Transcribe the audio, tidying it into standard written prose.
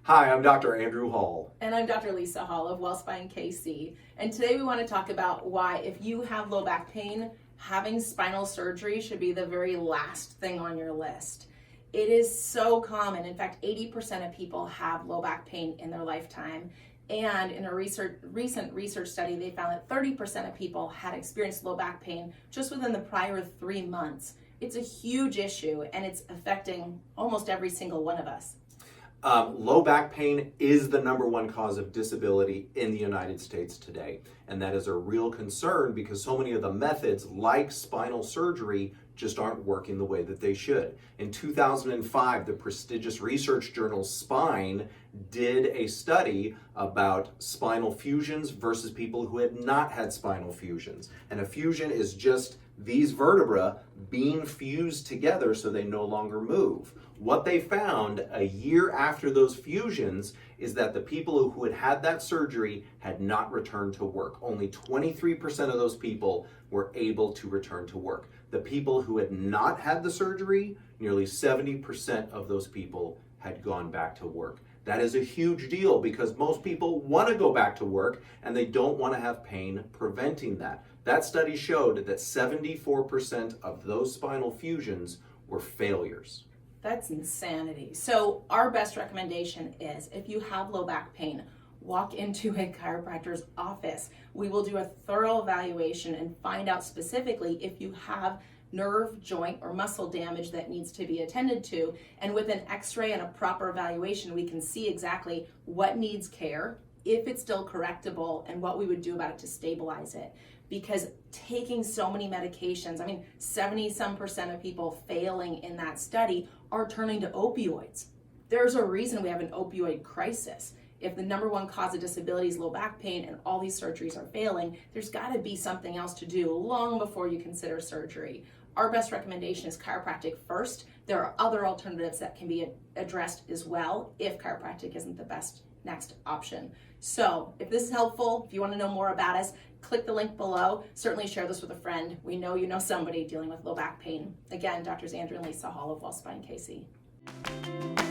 Hi, I'm Dr. Andrew Hall. And I'm Dr. Lisa Hall of 𝙦𝙙𝙤𝙦 KC. And today we want to talk about why, if you have low back pain, having spinal surgery should be the very last thing on your list. It is so common. In fact, 80% of people have low back pain in their lifetime. And in a recent research study, they found that 30% of people had experienced low back pain just within the prior 3 months. It's a huge issue, and it's affecting almost every single one of us. Low back pain is the #1 cause of disability in the United States today. And that is a real concern because so many of the methods, like spinal surgery, just aren't working the way that they should. In 2005, the prestigious research journal Spine did a study about spinal fusions versus people who had not had spinal fusions. And a fusion is just these vertebrae being fused together so they no longer move. What they found a year after those fusions is that the people who had had that surgery had not returned to work. Only 23% of those people were able to return to work. The people who had not had the surgery, nearly 70% of those people had gone back to work. That is a huge deal because most people want to go back to work and they don't want to have pain preventing that. That study showed that 74% of those spinal fusions were failures. That's insanity. So our best recommendation is if you have low back pain, walk into a chiropractor's office. We will do a thorough evaluation and find out specifically if you have nerve, joint, or muscle damage that needs to be attended to. And with an x-ray and a proper evaluation, we can see exactly what needs care, if it's still correctable, and what we would do about it to stabilize it. Because taking so many medications, 70% of people failing in that study are turning to opioids. There's a reason we have an opioid crisis. If the #1 cause of disability is low back pain and all these surgeries are failing, there's got to be something else to do long before you consider surgery. Our best recommendation is chiropractic first. There are other alternatives that can be addressed as well if chiropractic isn't the best next option. So if this is helpful, if you want to know more about us, click the link below. Certainly share this with a friend. We know you know somebody dealing with low back pain. Again, Drs. Andrew and Lisa Hall of 𝙦𝙙𝙤𝙦 KC.